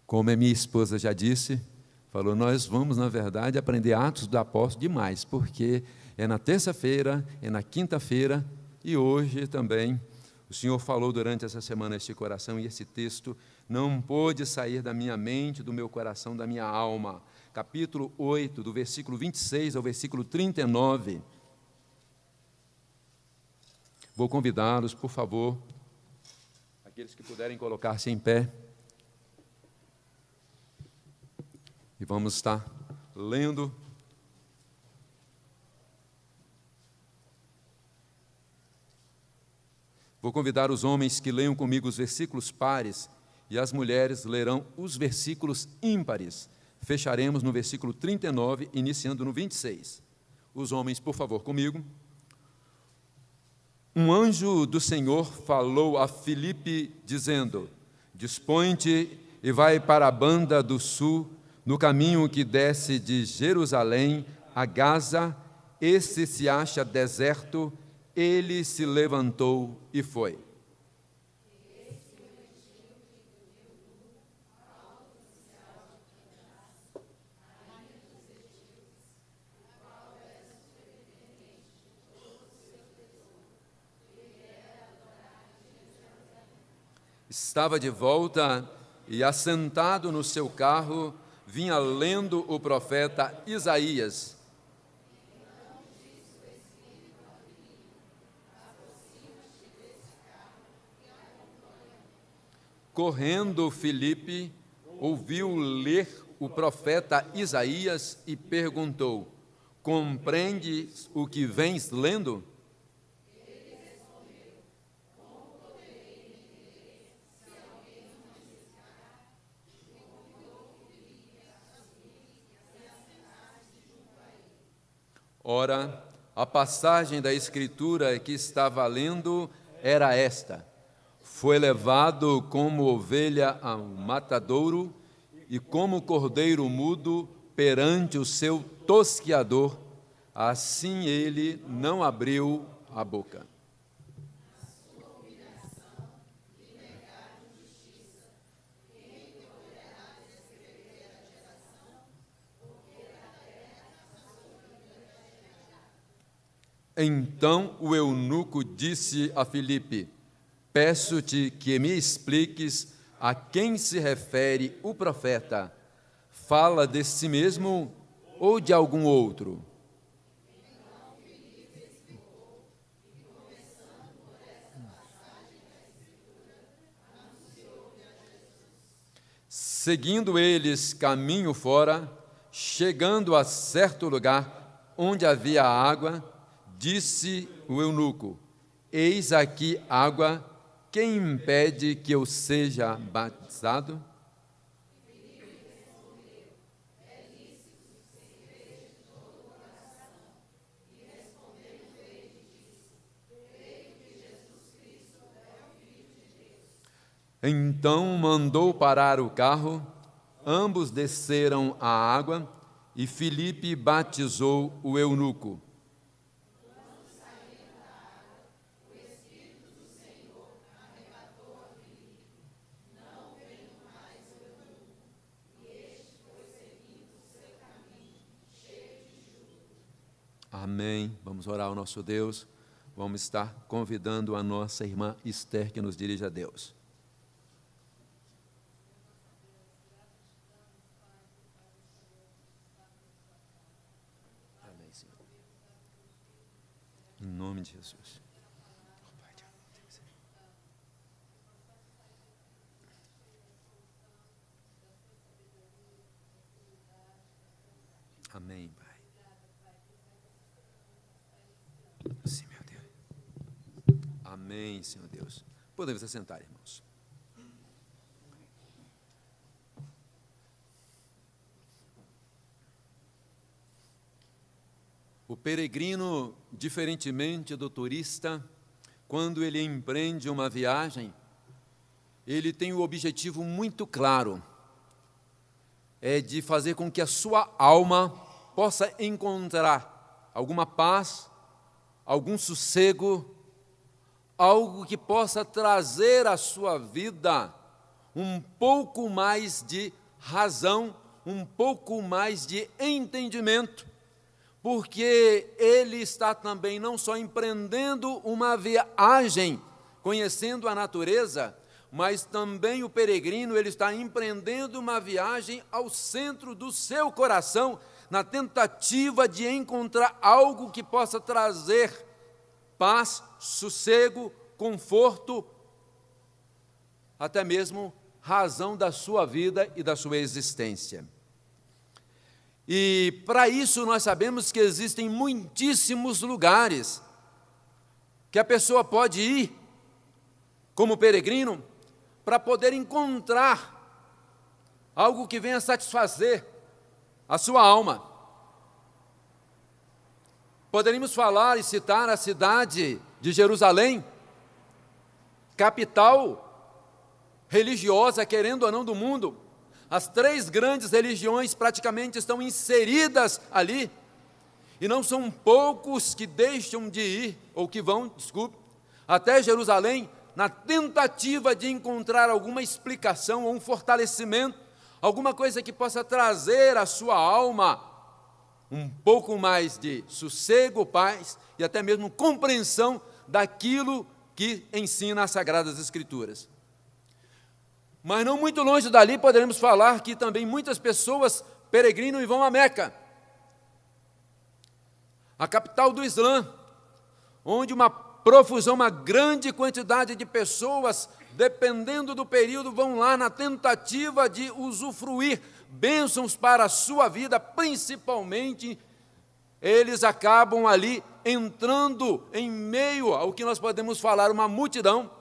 Como a minha esposa já disse, falou, nós vamos, na verdade, aprender Atos do Apóstolo demais, porque é na terça-feira, é na quinta-feira, e hoje também o Senhor falou durante essa semana este coração, e esse texto não pôde sair da minha mente, do meu coração, da minha alma. Capítulo 8, do versículo 26 ao versículo 39. Vou convidá-los, por favor, aqueles que puderem colocar-se em pé, e vamos estar lendo. Vou convidar os homens que leiam comigo os versículos pares e as mulheres lerão os versículos ímpares. Fecharemos no versículo 39, iniciando no 26. Os homens, por favor, comigo. Um anjo do Senhor falou a Filipe, dizendo, dispõe-te e vai para a banda do sul, no caminho que desce de Jerusalém a Gaza, esse se acha deserto. Ele se levantou e foi. Estava de volta e, assentado no seu carro, vinha lendo o profeta Isaías. Correndo, Filipe ouviu ler o profeta Isaías e perguntou, compreendes o que vens lendo? Ora, a passagem da Escritura que estava lendo era esta: foi levado como ovelha ao matadouro e como cordeiro mudo perante o seu tosquiador, assim ele não abriu a boca. Então o eunuco disse a Filipe, peço-te que me expliques a quem se refere o profeta. Fala de si mesmo ou de algum outro? Seguindo eles caminho fora, chegando a certo lugar onde havia água, disse o eunuco, eis aqui água, quem impede que eu seja batizado? Então mandou parar o carro, ambos desceram à água e Filipe batizou o eunuco. Amém. Vamos orar ao nosso Deus. Vamos estar convidando a nossa irmã Esther que nos dirige a Deus. Amém, Senhor. Em nome de Jesus. Amém, Pai. Sim, meu Deus. Amém, Senhor Deus. Podemos assentar, irmãos. O peregrino, diferentemente do turista, quando ele empreende uma viagem, ele tem o objetivo muito claro, é de fazer com que a sua alma possa encontrar alguma paz, algum sossego, algo que possa trazer à sua vida um pouco mais de razão, um pouco mais de entendimento, porque ele está também não só empreendendo uma viagem, conhecendo a natureza, mas também o peregrino, ele está empreendendo uma viagem ao centro do seu coração, na tentativa de encontrar algo que possa trazer paz, sossego, conforto, até mesmo razão da sua vida e da sua existência. E para isso nós sabemos que existem muitíssimos lugares que a pessoa pode ir como peregrino para poder encontrar algo que venha satisfazer a sua alma. Poderíamos falar e citar a cidade de Jerusalém, capital religiosa, querendo ou não, do mundo. As 3 grandes religiões praticamente estão inseridas ali, e não são poucos que deixam de ir, ou que vão, até Jerusalém, na tentativa de encontrar alguma explicação ou um fortalecimento, alguma coisa que possa trazer à sua alma um pouco mais de sossego, paz e até mesmo compreensão daquilo que ensina as Sagradas Escrituras. Mas não muito longe dali poderemos falar que também muitas pessoas peregrinam e vão a Meca, a capital do Islã, onde uma profusão, uma grande quantidade de pessoas, dependendo do período, vão lá na tentativa de usufruir bênçãos para a sua vida, principalmente eles acabam ali entrando em meio ao que nós podemos falar uma multidão.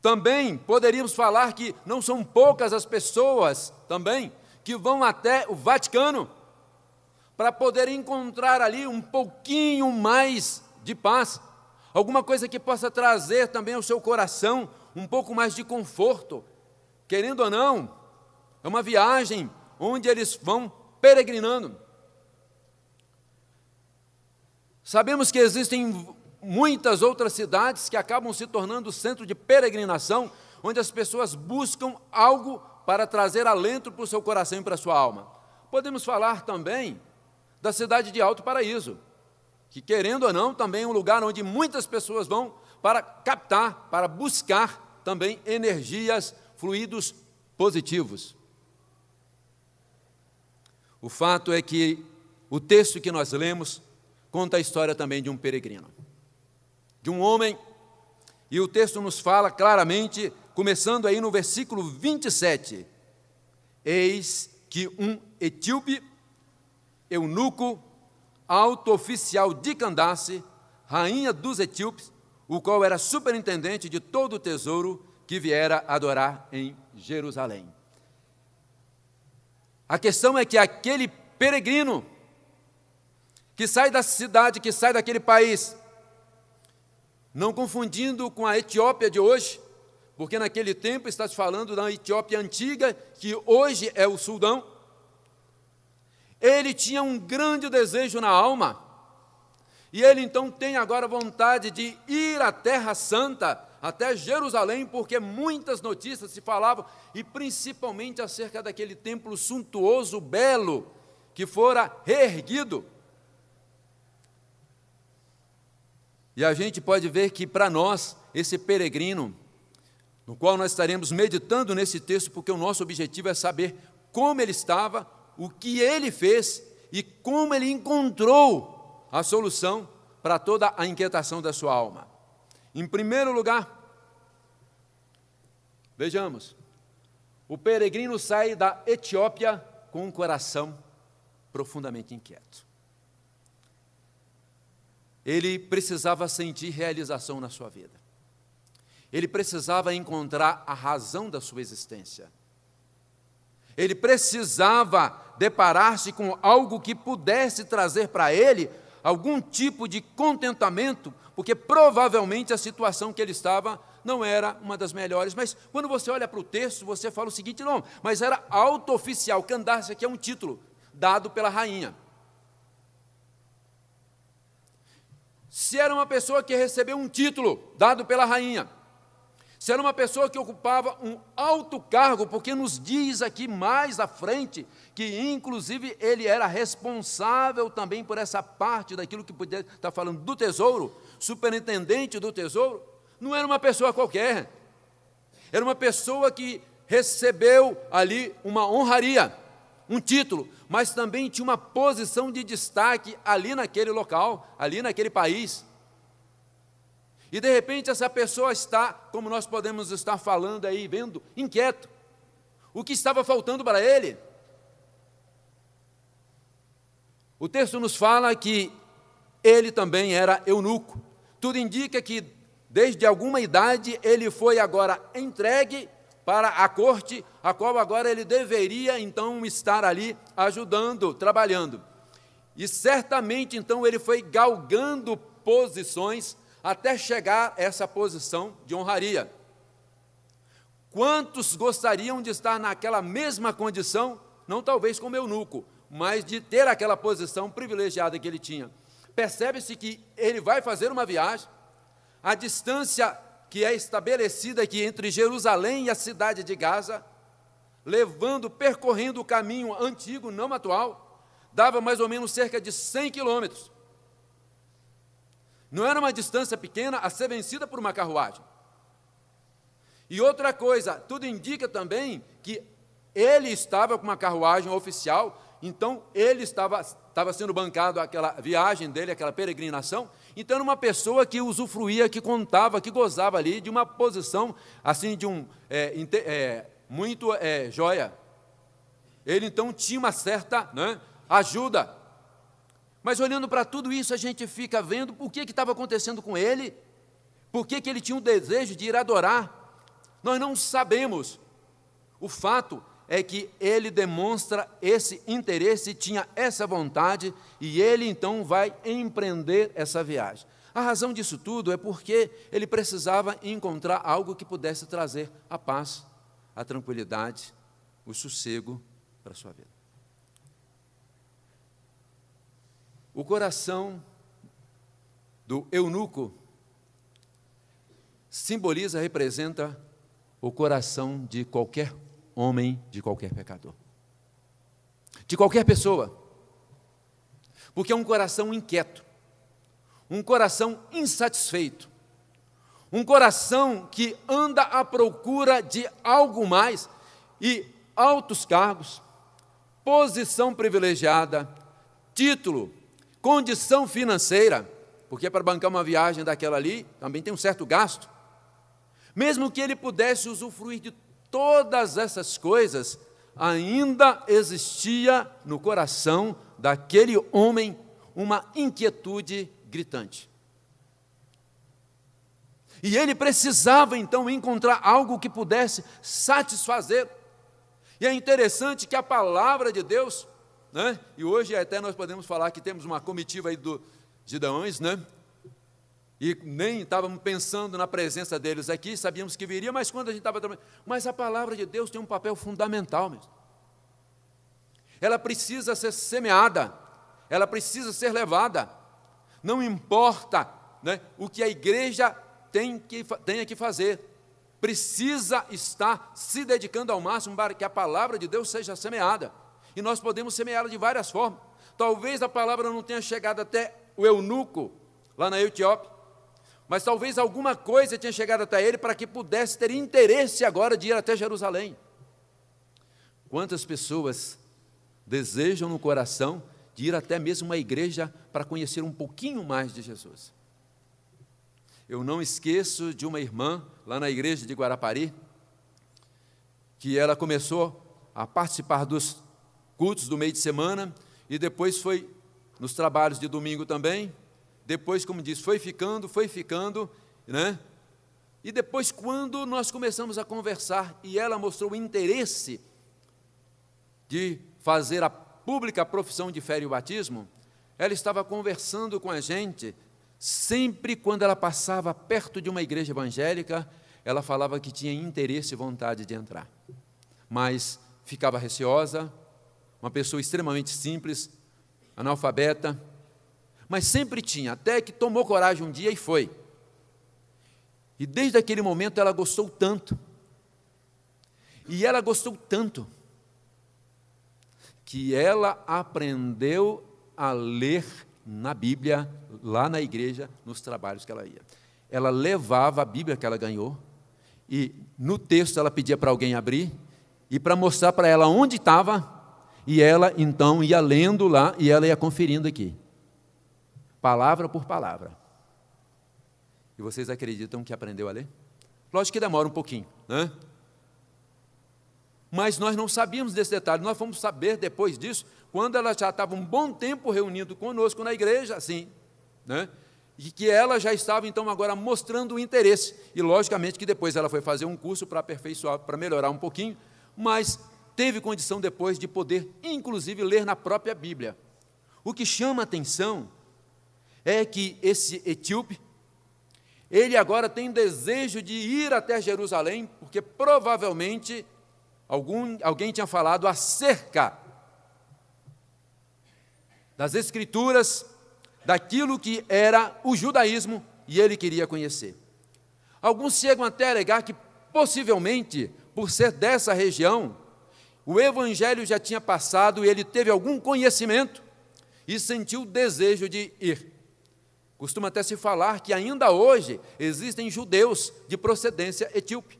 Também poderíamos falar que não são poucas as pessoas também que vão até o Vaticano para poder encontrar ali um pouquinho mais de paz, alguma coisa que possa trazer também ao seu coração um pouco mais de conforto. Querendo ou não, é uma viagem onde eles vão peregrinando. Sabemos que existem muitas outras cidades que acabam se tornando centro de peregrinação, onde as pessoas buscam algo para trazer alento para o seu coração e para a sua alma. Podemos falar também da cidade de Alto Paraíso, que, querendo ou não, também é um lugar onde muitas pessoas vão para captar, para buscar também energias, fluidos positivos. O fato é que o texto que nós lemos conta a história também de um peregrino, de um homem, e o texto nos fala claramente, começando aí no versículo 27, eis que um etíope, eunuco, alto oficial de Candace, rainha dos etíopes, o qual era superintendente de todo o tesouro que viera adorar em Jerusalém. A questão é que aquele peregrino que sai da cidade, que sai daquele país, não confundindo com a Etiópia de hoje, porque naquele tempo está se falando da Etiópia antiga, que hoje é o Sudão. Ele tinha um grande desejo na alma, e ele então tem agora vontade de ir à Terra Santa, até Jerusalém, porque muitas notícias se falavam, e principalmente acerca daquele templo suntuoso, belo, que fora reerguido. E a gente pode ver que para nós, esse peregrino, no qual nós estaremos meditando nesse texto, porque o nosso objetivo é saber como ele estava, o que ele fez e como ele encontrou a solução para toda a inquietação da sua alma. Em primeiro lugar, vejamos, o peregrino sai da Etiópia com um coração profundamente inquieto. Ele precisava sentir realização na sua vida. Ele precisava encontrar a razão da sua existência. Ele precisava deparar-se com algo que pudesse trazer para ele algum tipo de contentamento, porque provavelmente a situação que ele estava não era uma das melhores. Mas quando você olha para o texto, você fala o seguinte, não, mas era alto oficial. Candace aqui é um título dado pela rainha. Se era uma pessoa que recebeu um título dado pela rainha, se era uma pessoa que ocupava um alto cargo, porque nos diz aqui mais à frente, que inclusive ele era responsável também por essa parte daquilo que podia estar falando do tesouro, superintendente do tesouro, não era uma pessoa qualquer, era uma pessoa que recebeu ali uma honraria, um título, mas também tinha uma posição de destaque ali naquele local, ali naquele país. E de repente essa pessoa está, como nós podemos estar falando aí, vendo, inquieto. O que estava faltando para ele? O texto nos fala que ele também era eunuco. Tudo indica que desde alguma idade ele foi agora entregue para a corte, a qual agora ele deveria então estar ali ajudando, trabalhando. E certamente então ele foi galgando posições até chegar a essa posição de honraria. Quantos gostariam de estar naquela mesma condição, não talvez como eunuco, mas de ter aquela posição privilegiada que ele tinha? Percebe-se que ele vai fazer uma viagem, a distância que é estabelecida aqui entre Jerusalém e a cidade de Gaza, percorrendo o caminho antigo, não atual, dava mais ou menos cerca de 100 quilômetros. Não era uma distância pequena a ser vencida por uma carruagem. E outra coisa, tudo indica também que ele estava com uma carruagem oficial, então ele estava sendo bancado aquela viagem dele, aquela peregrinação, então era uma pessoa que usufruía, que contava, que gozava ali de uma posição, assim, de muito joia. Ele então tinha uma certa, né, ajuda. Mas olhando para tudo isso, a gente fica vendo por que estava acontecendo com ele, por que ele tinha o desejo de ir adorar. Nós não sabemos. O fato é que ele demonstra esse interesse, tinha essa vontade, e ele então vai empreender essa viagem. A razão disso tudo é porque ele precisava encontrar algo que pudesse trazer a paz, a tranquilidade, o sossego para a sua vida. O coração do eunuco simboliza, representa o coração de qualquer homem, de qualquer pecador, de qualquer pessoa, porque é um coração inquieto, um coração insatisfeito, um coração que anda à procura de algo mais, e altos cargos, posição privilegiada, título, condição financeira, porque para bancar uma viagem daquela ali, também tem um certo gasto. Mesmo que ele pudesse usufruir de todas essas coisas, ainda existia no coração daquele homem uma inquietude gritante. E ele precisava então encontrar algo que pudesse satisfazer. E é interessante que a palavra de Deus, né? E hoje até nós podemos falar que temos uma comitiva aí dos Gideões, né? E nem estávamos pensando na presença deles aqui, sabíamos que viria, mas quando a gente estava trabalhando, mas a palavra de Deus tem um papel fundamental mesmo. Ela precisa ser semeada, ela precisa ser levada. Não importa, né, o que a igreja tenha que fazer, precisa estar se dedicando ao máximo para que a palavra de Deus seja semeada. E nós podemos semeá-la de várias formas. Talvez a palavra não tenha chegado até o eunuco, lá na Etiópia, mas talvez alguma coisa tenha chegado até ele para que pudesse ter interesse agora de ir até Jerusalém. Quantas pessoas desejam no coração de ir até mesmo uma igreja para conhecer um pouquinho mais de Jesus? Eu não esqueço de uma irmã lá na igreja de Guarapari, que ela começou a participar dos cultos do meio de semana, e depois foi nos trabalhos de domingo também, depois, como diz, foi ficando, né? E depois, quando nós começamos a conversar, e ela mostrou o interesse de fazer a pública profissão de fé e o batismo, ela estava conversando com a gente, sempre quando ela passava perto de uma igreja evangélica, ela falava que tinha interesse e vontade de entrar, mas ficava receosa, uma pessoa extremamente simples, analfabeta, mas sempre tinha, até que tomou coragem um dia e foi. E desde aquele momento ela gostou tanto, e ela gostou tanto, que ela aprendeu a ler na Bíblia, lá na igreja, nos trabalhos que ela ia. Ela levava a Bíblia que ela ganhou, e no texto ela pedia para alguém abrir, e para mostrar para ela onde estava, e ela então ia lendo lá, e ela ia conferindo aqui, palavra por palavra. E vocês acreditam que aprendeu a ler? Lógico que demora um pouquinho, né? Mas nós não sabíamos desse detalhe, nós fomos saber depois disso, quando ela já estava um bom tempo reunindo conosco na igreja, assim, né? E que ela já estava, então, agora mostrando o interesse. E, logicamente, que depois ela foi fazer um curso para aperfeiçoar, para melhorar um pouquinho, mas teve condição depois de poder, inclusive, ler na própria Bíblia. O que chama a atenção é que esse etíope, ele agora tem desejo de ir até Jerusalém, porque provavelmente alguém tinha falado acerca das Escrituras, daquilo que era o judaísmo, e ele queria conhecer. Alguns chegam até a alegar que, possivelmente, por ser dessa região, o Evangelho já tinha passado e ele teve algum conhecimento e sentiu o desejo de ir. Costuma até se falar que ainda hoje existem judeus de procedência etíope.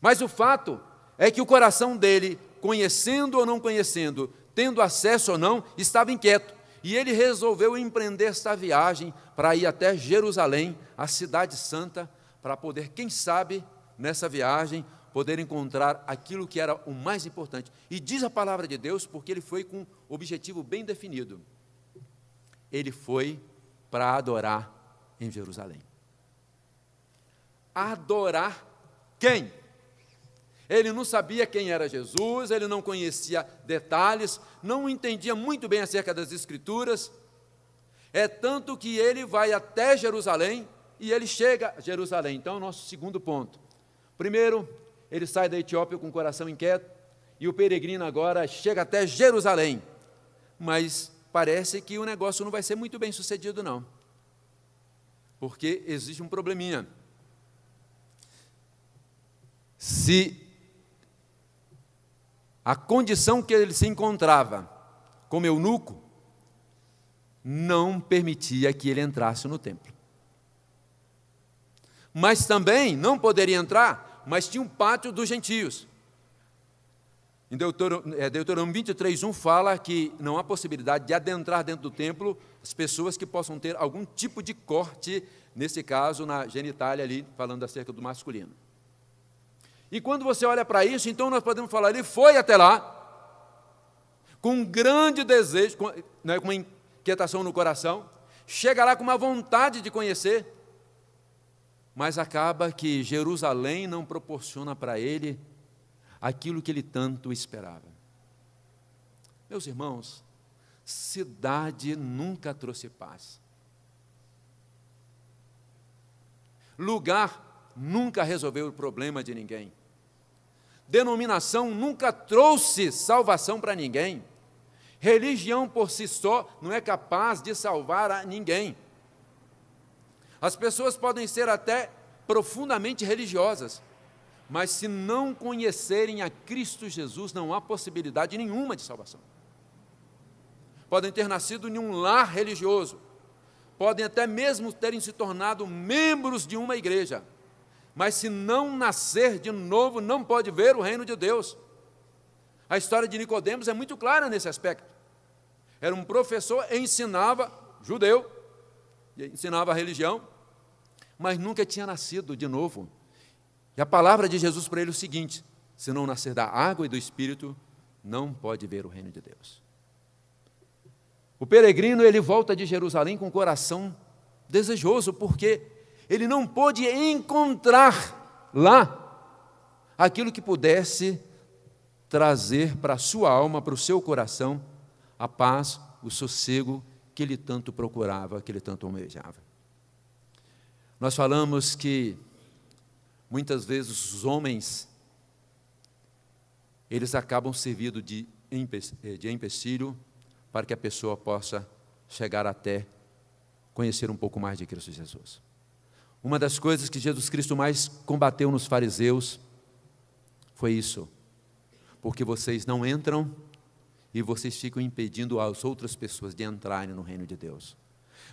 Mas o fato é que o coração dele, conhecendo ou não conhecendo, tendo acesso ou não, estava inquieto. E ele resolveu empreender esta viagem para ir até Jerusalém, a cidade santa, para poder, quem sabe, nessa viagem, poder encontrar aquilo que era o mais importante. E diz a palavra de Deus, porque ele foi com um objetivo bem definido. Ele foi para adorar em Jerusalém. Adorar quem? Ele não sabia quem era Jesus, ele não conhecia detalhes, não entendia muito bem acerca das Escrituras. É tanto que ele vai até Jerusalém e ele chega a Jerusalém. Então, é o nosso segundo ponto. Primeiro, ele sai da Etiópia com o coração inquieto e o peregrino agora chega até Jerusalém. Mas parece que o negócio não vai ser muito bem sucedido, não. Porque existe um probleminha. Se a condição que ele se encontrava como eunuco não permitia que ele entrasse no templo. Mas também não poderia entrar, mas tinha um pátio dos gentios. Em Deuteronômio 23:1 fala que não há possibilidade de adentrar dentro do templo as pessoas que possam ter algum tipo de corte, nesse caso na genitália ali, falando acerca do masculino. E quando você olha para isso, então nós podemos falar, ele foi até lá, com um grande desejo, com uma inquietação no coração, chega lá com uma vontade de conhecer, mas acaba que Jerusalém não proporciona para ele aquilo que ele tanto esperava. Meus irmãos, cidade nunca trouxe paz. Lugar nunca resolveu o problema de ninguém. Denominação nunca trouxe salvação para ninguém. Religião por si só não é capaz de salvar a ninguém. As pessoas podem ser até profundamente religiosas, mas se não conhecerem a Cristo Jesus, não há possibilidade nenhuma de salvação. Podem ter nascido em um lar religioso, podem até mesmo terem se tornado membros de uma igreja, mas se não nascer de novo, não pode ver o reino de Deus. A história de Nicodemos é muito clara nesse aspecto. Era um professor, ensinava, judeu, ensinava a religião, mas nunca tinha nascido de novo. E a palavra de Jesus para ele é o seguinte: se não nascer da água e do Espírito, não pode ver o reino de Deus. O peregrino, ele volta de Jerusalém com o coração desejoso, porque ele não pôde encontrar lá aquilo que pudesse trazer para a sua alma, para o seu coração, a paz, o sossego que ele tanto procurava, que ele tanto almejava. Nós falamos que muitas vezes os homens, eles acabam servindo de empecilho para que a pessoa possa chegar até conhecer um pouco mais de Cristo Jesus. Uma das coisas que Jesus Cristo mais combateu nos fariseus foi isso. Porque vocês não entram e vocês ficam impedindo as outras pessoas de entrarem no reino de Deus.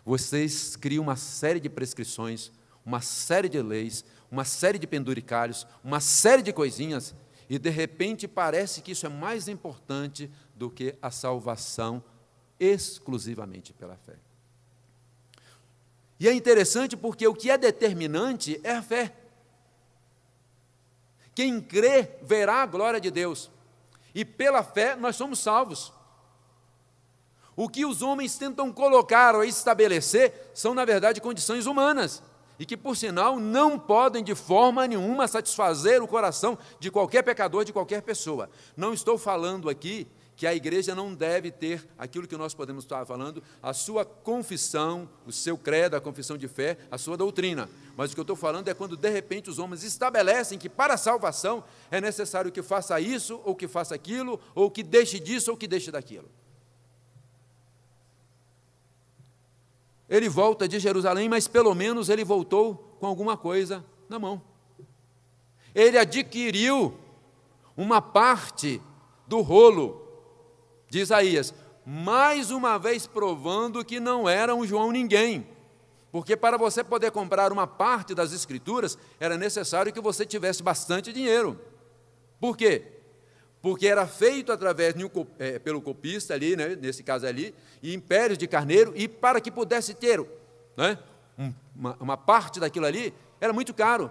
Vocês criam uma série de prescrições, uma série de leis, uma série de penduricalhos, uma série de coisinhas, e de repente parece que isso é mais importante do que a salvação exclusivamente pela fé. E é interessante porque o que é determinante é a fé. Quem crê verá a glória de Deus, e pela fé nós somos salvos. O que os homens tentam colocar ou estabelecer são, na verdade, condições humanas, e que, por sinal, não podem de forma nenhuma satisfazer o coração de qualquer pecador, de qualquer pessoa. Não estou falando aqui que a igreja não deve ter aquilo que nós podemos estar falando, a sua confissão, o seu credo, a confissão de fé, a sua doutrina. Mas o que eu estou falando é quando, de repente, os homens estabelecem que para a salvação é necessário que faça isso, ou que faça aquilo, ou que deixe disso, ou que deixe daquilo. Ele volta de Jerusalém, mas pelo menos ele voltou com alguma coisa na mão. Ele adquiriu uma parte do rolo de Isaías, mais uma vez provando que não era um João ninguém, porque para você poder comprar uma parte das Escrituras, era necessário que você tivesse bastante dinheiro. Por quê? Porque era feito através pelo copista ali, né, nesse caso ali, e impérios de carneiro, e para que pudesse ter, né, uma parte daquilo ali, era muito caro.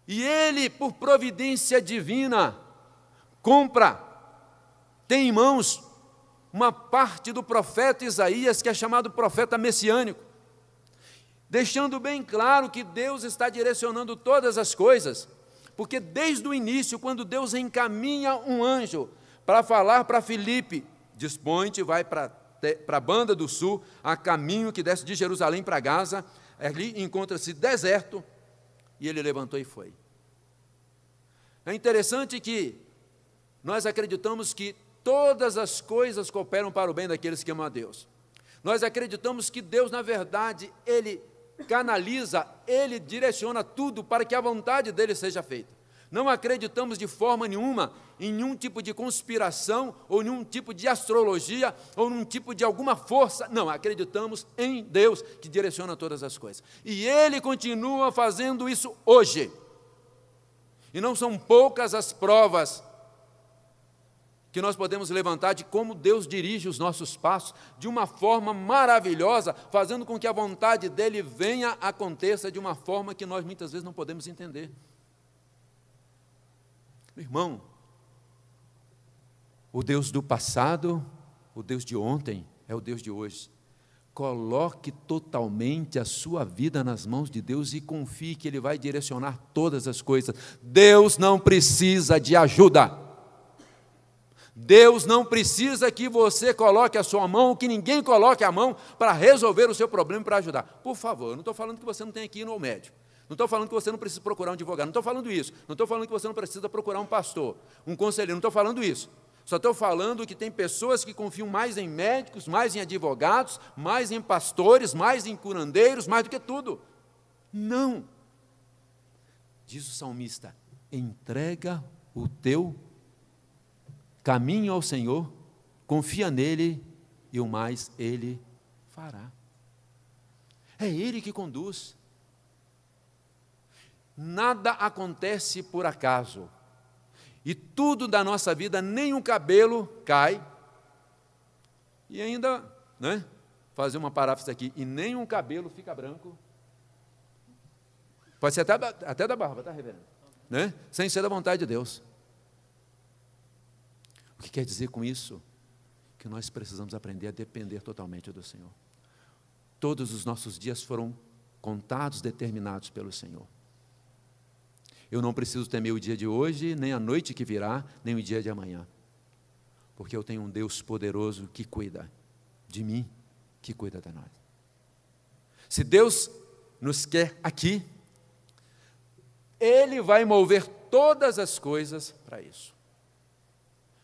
E ele, por providência divina, tem em mãos uma parte do profeta Isaías, que é chamado profeta messiânico, deixando bem claro que Deus está direcionando todas as coisas, porque desde o início, quando Deus encaminha um anjo para falar para Filipe, dispõe-te, vai para a banda do sul, a caminho que desce de Jerusalém para Gaza, ali encontra-se deserto, e ele levantou e foi. É interessante que nós acreditamos que todas as coisas cooperam para o bem daqueles que amam a Deus. Nós acreditamos que Deus, na verdade, Ele canaliza, Ele direciona tudo para que a vontade dEle seja feita. Não acreditamos de forma nenhuma em nenhum tipo de conspiração, ou nenhum tipo de astrologia, ou nenhum tipo de alguma força. Não, acreditamos em Deus, que direciona todas as coisas. E Ele continua fazendo isso hoje. E não são poucas as provas que nós podemos levantar de como Deus dirige os nossos passos de uma forma maravilhosa, fazendo com que a vontade dEle venha, aconteça de uma forma que nós muitas vezes não podemos entender. Meu irmão, o Deus do passado, o Deus de ontem, é o Deus de hoje. Coloque totalmente a sua vida nas mãos de Deus e confie que Ele vai direcionar todas as coisas. Deus não precisa de ajuda. Deus não precisa que você coloque a sua mão, que ninguém coloque a mão para resolver o seu problema, para ajudar. Por favor, eu não estou falando que você não tem que ir no médico. Não estou falando que você não precisa procurar um advogado. Não estou falando isso. Não estou falando que você não precisa procurar um pastor, um conselheiro. Não estou falando isso. Só estou falando que tem pessoas que confiam mais em médicos, mais em advogados, mais em pastores, mais em curandeiros, mais do que tudo. Não. Diz o salmista, entrega o teu caminho ao Senhor, confia nele e o mais Ele fará. É Ele que conduz. Nada acontece por acaso. E tudo da nossa vida, nem um cabelo cai. E ainda, né, fazer uma paráfrase aqui, e nem um cabelo fica branco. Pode ser até da barba, tá, reverendo? Né? Sem ser da vontade de Deus. O que quer dizer com isso? Que nós precisamos aprender a depender totalmente do Senhor. Todos os nossos dias foram contados, determinados pelo Senhor. Eu não preciso temer o dia de hoje, nem a noite que virá, nem o dia de amanhã. Porque eu tenho um Deus poderoso que cuida de mim, que cuida de nós. Se Deus nos quer aqui, Ele vai mover todas as coisas para isso.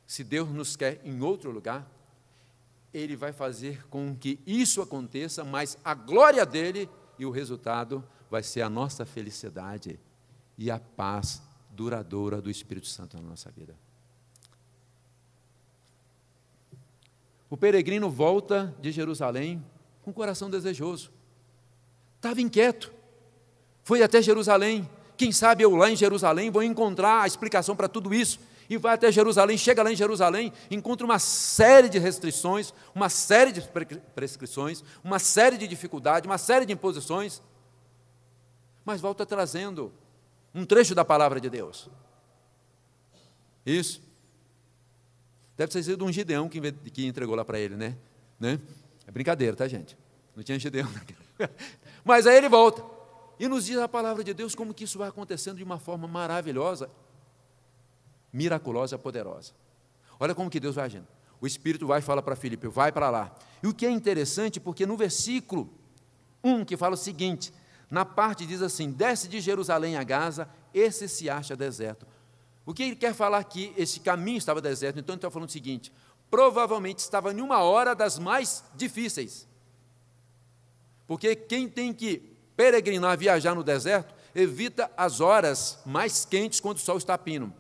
Se Deus nos quer em outro lugar, Ele vai fazer com que isso aconteça, mas a glória dEle e o resultado vai ser a nossa felicidade e a paz duradoura do Espírito Santo na nossa vida. O peregrino volta de Jerusalém com o coração desejoso. Estava inquieto. Foi até Jerusalém. Quem sabe eu lá em Jerusalém vou encontrar a explicação para tudo isso. E vai até Jerusalém, chega lá em Jerusalém, encontra uma série de restrições, uma série de prescrições, uma série de dificuldades, uma série de imposições, mas volta trazendo um trecho da palavra de Deus. Isso. Deve ter sido um Gideão que entregou lá para ele, né? É brincadeira, tá, gente? Não tinha Gideão. Mas aí ele volta. E nos diz a palavra de Deus como que isso vai acontecendo de uma forma maravilhosa, miraculosa, poderosa. Olha como que Deus vai agindo. O Espírito vai e fala para Filipe, vai para lá. E o que é interessante, porque no versículo 1, que fala o seguinte, na parte diz assim, desce de Jerusalém a Gaza, esse se acha deserto. O que ele quer falar aqui, esse caminho estava deserto, então ele está falando o seguinte, provavelmente estava em uma hora das mais difíceis. Porque quem tem que peregrinar, viajar no deserto, evita as horas mais quentes quando o sol está a pino.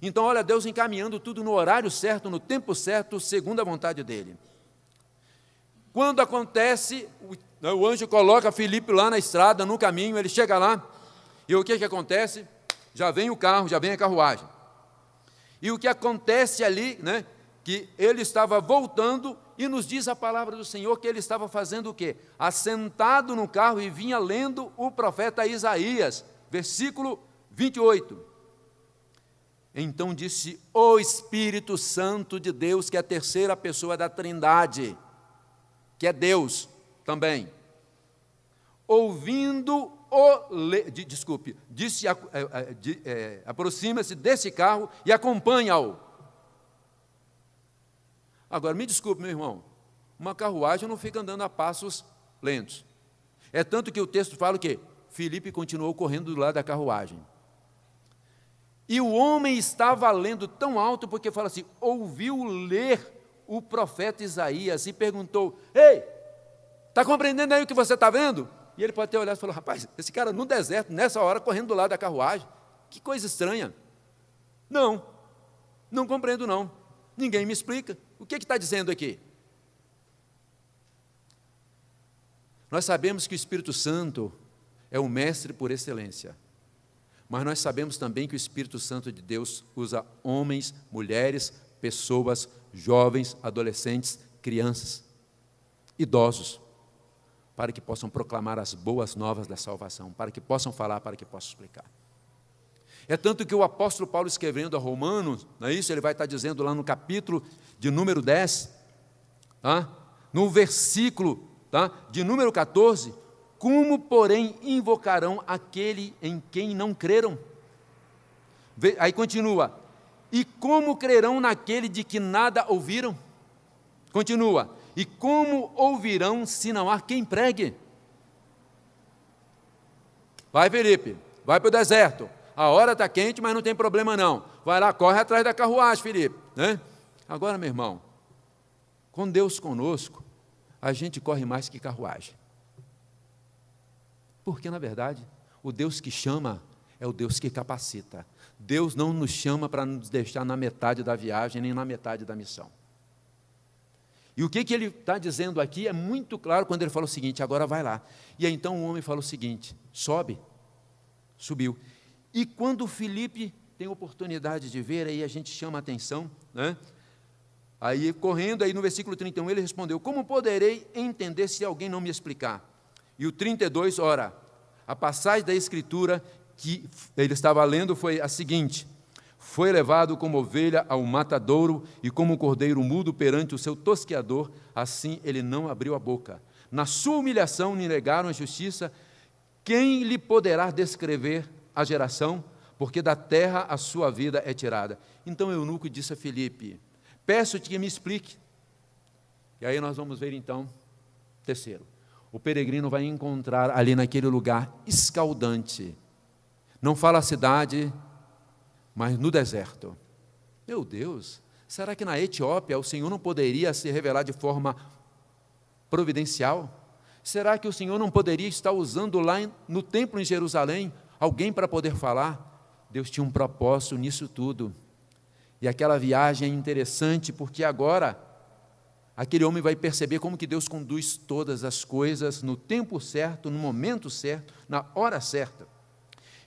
Então, olha, Deus encaminhando tudo no horário certo, no tempo certo, segundo a vontade dele. Quando acontece, o anjo coloca Filipe lá na estrada, no caminho, ele chega lá, e o que acontece? Já vem o carro, já vem a carruagem. E o que acontece ali, que ele estava voltando, e nos diz a palavra do Senhor que ele estava fazendo o quê? Assentado no carro e vinha lendo o profeta Isaías, versículo 28. Então disse o Espírito Santo de Deus, que é a terceira pessoa da Trindade, que é Deus também. Ouvindo aproxima-se desse carro e acompanha-o. Agora, me desculpe, meu irmão, uma carruagem não fica andando a passos lentos. É tanto que o texto fala que Filipe continuou correndo do lado da carruagem. E o homem estava lendo tão alto, porque fala assim, ouviu ler o profeta Isaías e perguntou, ei, está compreendendo aí o que você está vendo? E ele pode ter olhado e falou, rapaz, esse cara no deserto, nessa hora, correndo do lado da carruagem, que coisa estranha. Não compreendo não, ninguém me explica, o que está dizendo aqui? Nós sabemos que o Espírito Santo é o mestre por excelência, mas nós sabemos também que o Espírito Santo de Deus usa homens, mulheres, pessoas, jovens, adolescentes, crianças, idosos, para que possam proclamar as boas novas da salvação, para que possam falar, para que possam explicar. É tanto que o apóstolo Paulo, escrevendo a Romanos, não é isso? Ele vai estar dizendo lá no capítulo de número 10, no versículo de número 14, como, porém, invocarão aquele em quem não creram? Aí continua, e como crerão naquele de que nada ouviram? Continua, e como ouvirão se não há quem pregue? Vai, Felipe, vai para o deserto, a hora está quente, mas não tem problema não, vai lá, corre atrás da carruagem, Felipe, Agora, meu irmão, com Deus conosco, a gente corre mais que carruagem. Porque, na verdade, o Deus que chama é o Deus que capacita. Deus não nos chama para nos deixar na metade da viagem, nem na metade da missão. E o que ele está dizendo aqui é muito claro quando ele fala o seguinte, agora vai lá. E aí, então, o homem fala o seguinte, subiu. E quando Filipe tem oportunidade de ver, aí a gente chama a atenção, Aí, correndo, aí no versículo 31, ele respondeu, como poderei entender se alguém não me explicar? E o 32, ora, a passagem da Escritura que ele estava lendo foi a seguinte, foi levado como ovelha ao matadouro e como um cordeiro mudo perante o seu tosqueador, assim ele não abriu a boca. Na sua humilhação lhe negaram a justiça, quem lhe poderá descrever a geração? Porque da terra a sua vida é tirada. Então o eunuco disse a Filipe, peço-te que me explique. E aí nós vamos ver então, terceiro, o peregrino vai encontrar ali naquele lugar escaldante, não fala a cidade, mas no deserto. Meu Deus, será que na Etiópia o Senhor não poderia se revelar de forma providencial? Será que o Senhor não poderia estar usando lá no templo em Jerusalém alguém para poder falar? Deus tinha um propósito nisso tudo. E aquela viagem é interessante porque agora aquele homem vai perceber como que Deus conduz todas as coisas no tempo certo, no momento certo, na hora certa.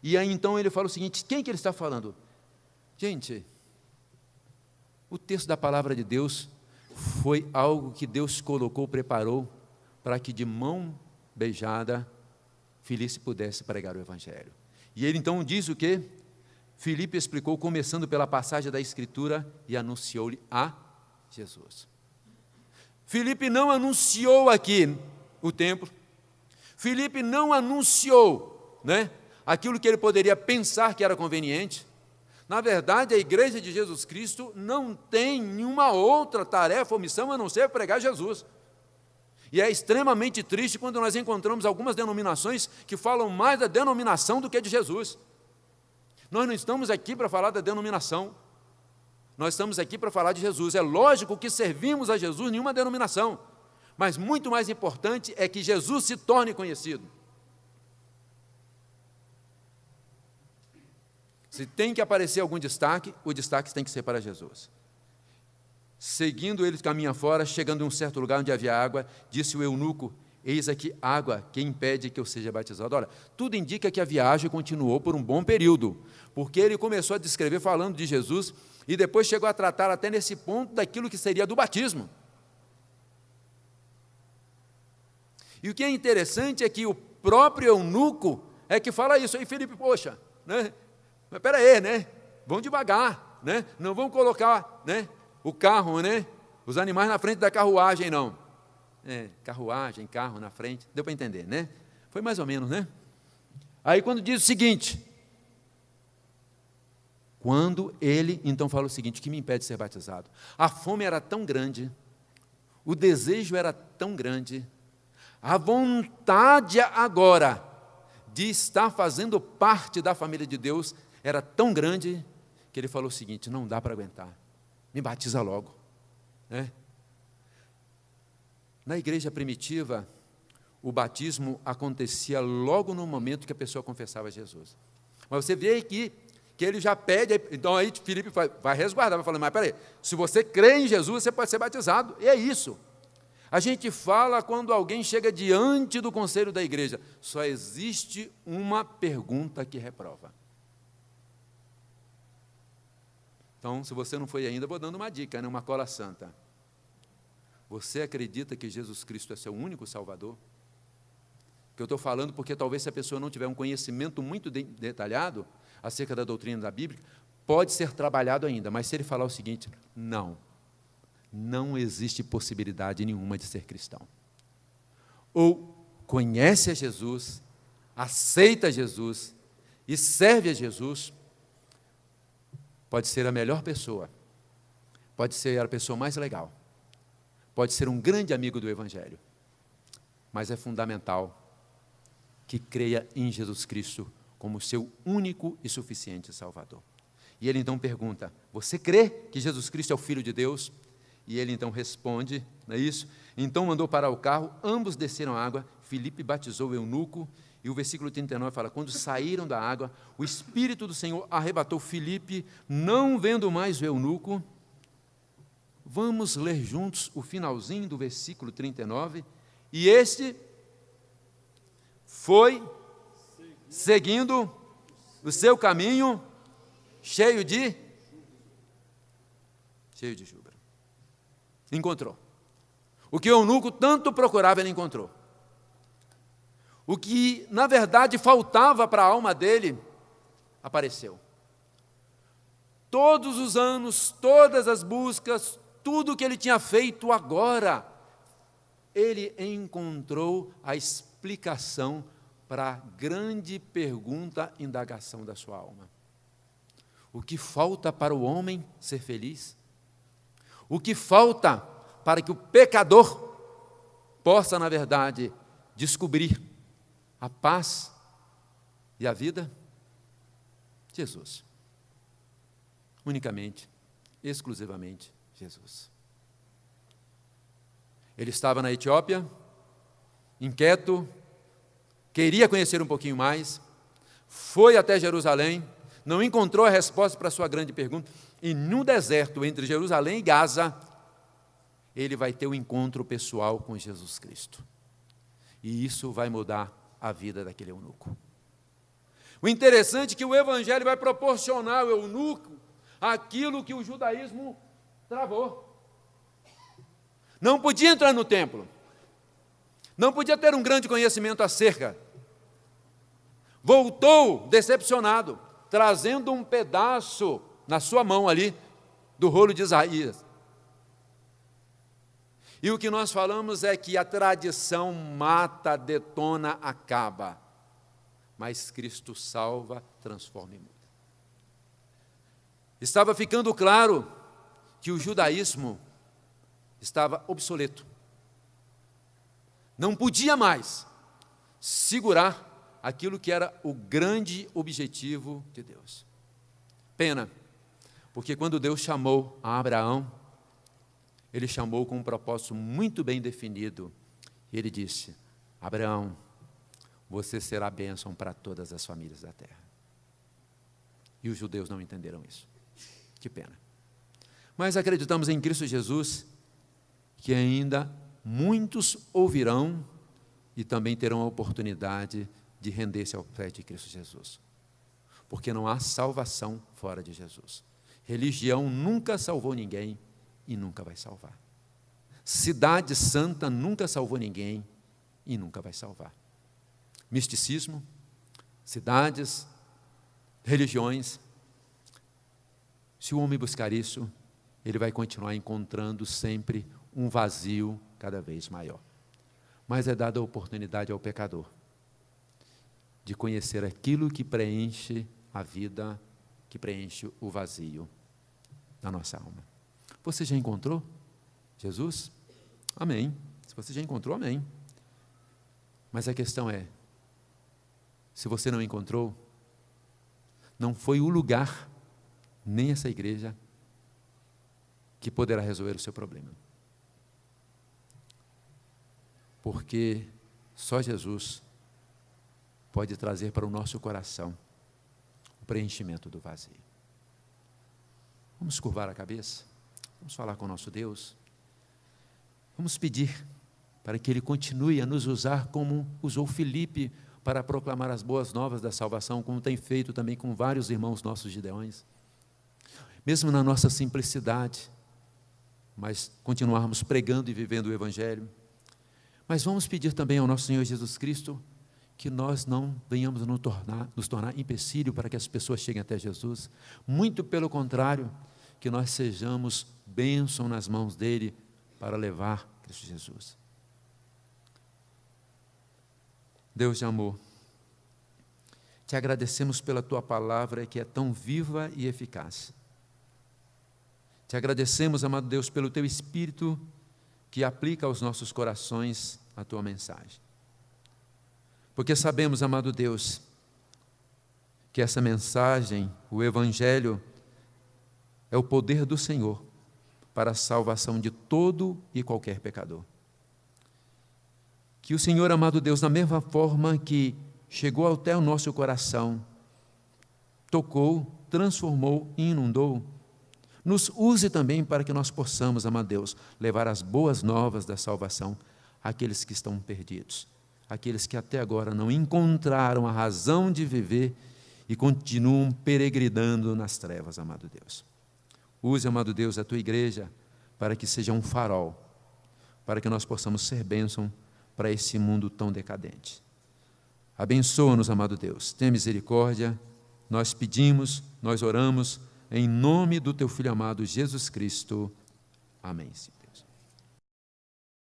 E aí então ele fala o seguinte: quem que ele está falando? Gente, o texto da palavra de Deus foi algo que Deus colocou, preparou, para que de mão beijada Filipe pudesse pregar o Evangelho. E ele então diz o quê? Filipe explicou, começando pela passagem da Escritura, e anunciou-lhe a Jesus. Filipe não anunciou aqui o templo, Filipe não anunciou, aquilo que ele poderia pensar que era conveniente. Na verdade, a igreja de Jesus Cristo não tem nenhuma outra tarefa ou missão a não ser pregar Jesus. E é extremamente triste quando nós encontramos algumas denominações que falam mais da denominação do que de Jesus. Nós não estamos aqui para falar da denominação, nós estamos aqui para falar de Jesus. É lógico que servimos a Jesus em nenhuma denominação, mas muito mais importante é que Jesus se torne conhecido. Se tem que aparecer algum destaque, o destaque tem que ser para Jesus. Seguindo ele caminho fora, chegando em um certo lugar onde havia água, disse o eunuco: eis aqui água, que impede que eu seja batizado. Olha, tudo indica que a viagem continuou por um bom período, porque ele começou a descrever falando de Jesus, e depois chegou a tratar até nesse ponto daquilo que seria do batismo. E o que é interessante é que o próprio eunuco é que fala isso. Aí Filipe, poxa, mas espera aí, vamos devagar, não vamos colocar, o carro, os animais na frente da carruagem, não. Carruagem, carro na frente, deu para entender, Foi mais ou menos, Aí quando diz o seguinte, quando ele então fala o seguinte: o que me impede de ser batizado? A fome era tão grande, o desejo era tão grande, a vontade agora de estar fazendo parte da família de Deus era tão grande, que ele falou o seguinte: não dá para aguentar, me batiza logo. Na igreja primitiva, o batismo acontecia logo no momento que a pessoa confessava Jesus. Mas você vê aqui que ele já pede, então aí Filipe vai resguardar, vai falar: mas peraí, se você crê em Jesus, você pode ser batizado. E é isso. A gente fala quando alguém chega diante do conselho da igreja, só existe uma pergunta que reprova. Então, se você não foi ainda, vou dando uma dica, uma cola santa. Você acredita que Jesus Cristo é seu único Salvador? Que eu estou falando porque talvez se a pessoa não tiver um conhecimento muito detalhado acerca da doutrina da Bíblia, pode ser trabalhado ainda, mas se ele falar o seguinte: não existe possibilidade nenhuma de ser cristão. Ou conhece a Jesus, aceita Jesus e serve a Jesus, pode ser a melhor pessoa, pode ser a pessoa mais legal, pode ser um grande amigo do Evangelho, mas é fundamental que creia em Jesus Cristo como seu único e suficiente Salvador. E ele então pergunta: você crê que Jesus Cristo é o Filho de Deus? E ele então responde, não é isso? Então mandou parar o carro, ambos desceram a água, Filipe batizou o eunuco, e o versículo 39 fala: quando saíram da água, o Espírito do Senhor arrebatou Filipe, não vendo mais o eunuco. Vamos ler juntos o finalzinho do versículo 39. E este foi seguindo o seu caminho, cheio de júbilo. Encontrou. O que o eunuco tanto procurava, ele encontrou. O que, na verdade, faltava para a alma dele, apareceu. Todos os anos, todas as buscas, tudo o que ele tinha feito agora, ele encontrou a explicação para a grande pergunta, indagação da sua alma. O que falta para o homem ser feliz? O que falta para que o pecador possa, na verdade, descobrir a paz e a vida? Jesus. Unicamente, exclusivamente Jesus. Ele estava na Etiópia, inquieto, queria conhecer um pouquinho mais, foi até Jerusalém, não encontrou a resposta para a sua grande pergunta, e no deserto, entre Jerusalém e Gaza, ele vai ter um encontro pessoal com Jesus Cristo. E isso vai mudar a vida daquele eunuco. O interessante é que o Evangelho vai proporcionar ao eunuco aquilo que o judaísmo travou. Não podia entrar no templo, não podia ter um grande conhecimento acerca. Voltou decepcionado, trazendo um pedaço na sua mão ali, do rolo de Isaías. E o que nós falamos é que a tradição mata, detona, acaba. Mas Cristo salva, transforma e muda. Estava ficando claro que o judaísmo estava obsoleto. Não podia mais segurar aquilo que era o grande objetivo de Deus. Pena, porque quando Deus chamou a Abraão, Ele chamou com um propósito muito bem definido. E Ele disse: Abraão, você será bênção para todas as famílias da terra. E os judeus não entenderam isso. Que pena. Mas acreditamos em Cristo Jesus, que ainda muitos ouvirão e também terão a oportunidade de render-se ao pé de Cristo Jesus. Porque não há salvação fora de Jesus. Religião nunca salvou ninguém e nunca vai salvar. Cidade santa nunca salvou ninguém e nunca vai salvar. Misticismo, cidades, religiões. Se o homem buscar isso, ele vai continuar encontrando sempre um vazio cada vez maior. Mas é dada a oportunidade ao pecador de conhecer aquilo que preenche a vida, que preenche o vazio da nossa alma. Você já encontrou Jesus? Amém. Se você já encontrou, amém. Mas a questão é, se você não encontrou, não foi o lugar, nem essa igreja, que poderá resolver o seu problema. Porque só Jesus pode trazer para o nosso coração o preenchimento do vazio. Vamos curvar a cabeça, vamos falar com o nosso Deus, vamos pedir para que Ele continue a nos usar como usou Filipe para proclamar as boas novas da salvação, como tem feito também com vários irmãos nossos gideões. Mesmo na nossa simplicidade, mas continuarmos pregando e vivendo o Evangelho. Mas vamos pedir também ao nosso Senhor Jesus Cristo que nós não venhamos nos tornar empecilho para que as pessoas cheguem até Jesus. Muito pelo contrário, que nós sejamos bênção nas mãos dEle para levar Cristo Jesus. Deus de amor, te agradecemos pela Tua palavra que é tão viva e eficaz. Te agradecemos, amado Deus, pelo Teu Espírito que aplica aos nossos corações a Tua mensagem. Porque sabemos, amado Deus, que essa mensagem, o Evangelho, é o poder do Senhor para a salvação de todo e qualquer pecador. Que o Senhor, amado Deus, da mesma forma que chegou até o nosso coração, tocou, transformou e inundou, nos use também para que nós possamos, amado Deus, levar as boas novas da salvação àqueles que estão perdidos, aqueles que até agora não encontraram a razão de viver e continuam peregrinando nas trevas, amado Deus. Use, amado Deus, a Tua igreja para que seja um farol, para que nós possamos ser bênção para esse mundo tão decadente. Abençoa-nos, amado Deus, tenha misericórdia, nós pedimos, nós oramos, em nome do Teu Filho amado Jesus Cristo. Amém, Senhor.